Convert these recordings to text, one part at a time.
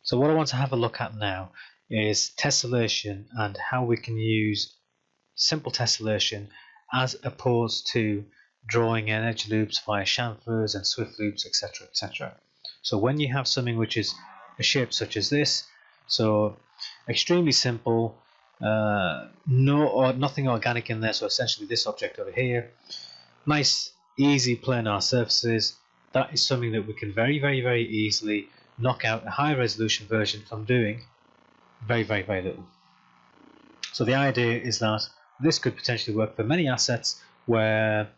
So what I want to have a look at now is tessellation and how we can use simple tessellation as opposed to drawing in edge loops via chamfers and swift loops, etc., etc. So when you have something which is a shape such as this, so extremely simple, nothing organic in there, so essentially this object over here, nice easy planar surfaces, that is something that we can very easily knock out a high resolution version from doing very little. So the idea is that this could potentially work for many assets where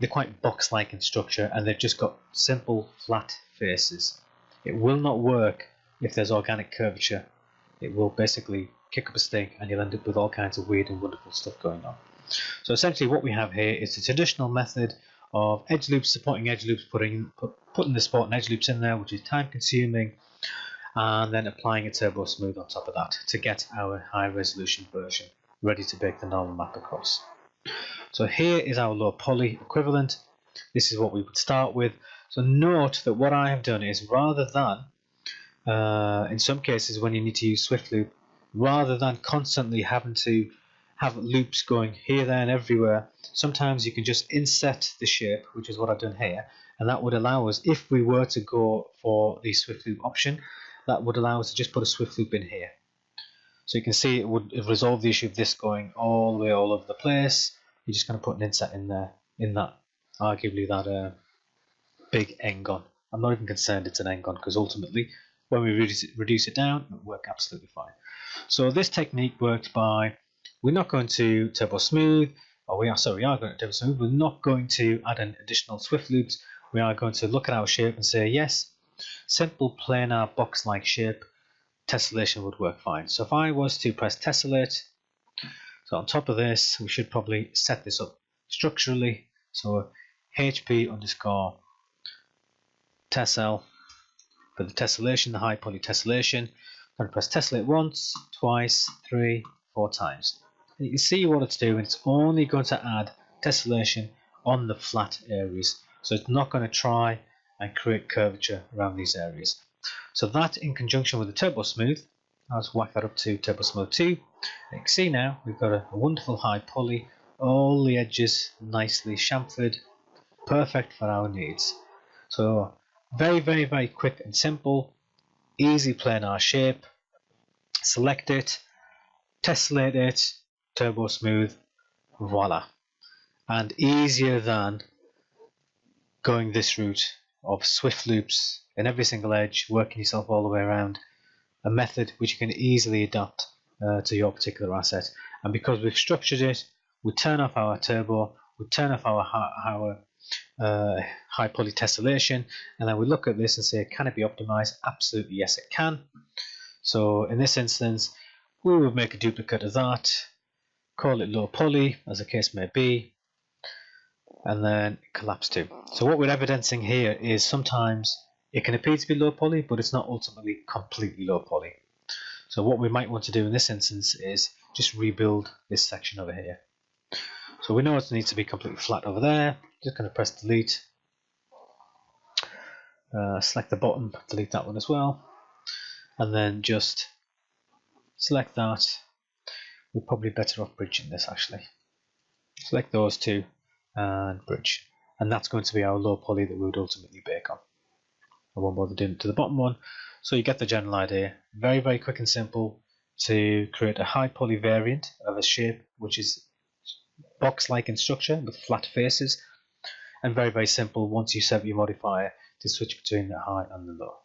they're quite box-like in structure and they've just got simple flat faces. It will not work if there's organic curvature. It will basically kick up a stink and you'll end up with all kinds of weird and wonderful stuff going on. So essentially what we have here is the traditional method of edge loops supporting edge loops, putting the supporting edge loops in there, which is time consuming, and then applying a turbo smooth on top of that to get our high resolution version ready to bake the normal map across. So here is our low poly equivalent. This is what we would start with. So note that what I have done is, rather than in some cases when you need to use swift loop, rather than constantly having to have loops going here, there and everywhere, sometimes you can just inset the shape, which is what I've done here, and that would allow us, if we were to go for the swift loop option, that would allow us to just put a swift loop in here. So you can see it would resolve the issue of this going all the way all over the place. You're just going to put an inset in there, in that, arguably that big n-gon. I'm not even concerned it's an n-gon, because ultimately when we reduce it down, it will work absolutely fine. So this technique works by, we're not going to turbo smooth, or we are going to turbo smooth. We're not going to add an additional swift loops. We are going to look at our shape and say, yes, simple planar box-like shape, tessellation would work fine. So if I was to press tessellate, so on top of this, we should probably set this up structurally. So HP underscore tessel for the tessellation, the high poly tessellation. I'm going to press tessellate once, twice, 3, 4 times. And you can see what it's doing. It's only going to add tessellation on the flat areas. So it's not going to try and create curvature around these areas. So that, in conjunction with the turbo smooth, let's whack that up to turbo smooth 2. And you can see now we've got a wonderful high poly, all the edges nicely chamfered, perfect for our needs. So very quick and simple, easy planar shape. Select it, tessellate it, turbo smooth, voila. And easier than going this route of swift loops in every single edge, working yourself all the way around, a method which you can easily adapt to your particular asset. And because we've structured it, we turn off our turbo, we turn off our high poly tessellation, and then we look at this and say, can it be optimized? Absolutely, yes, it can. So in this instance, we will make a duplicate of that, call it low poly, as the case may be, and then collapse to. So what we're evidencing here is sometimes it can appear to be low poly, but it's not ultimately completely low poly. So what we might want to do in this instance is just rebuild this section over here. So we know it needs to be completely flat over there. Just going to press delete, select the bottom, delete that one as well, and then just select that. We're probably better off bridging this actually. Select those two and bridge, and that's going to be our low poly that we would ultimately bake on. I won't bother doing it to the bottom one. So you get the general idea. Very quick and simple to create a high poly variant of a shape which is box-like in structure with flat faces, and very simple once you set your modifier to switch between the high and the low.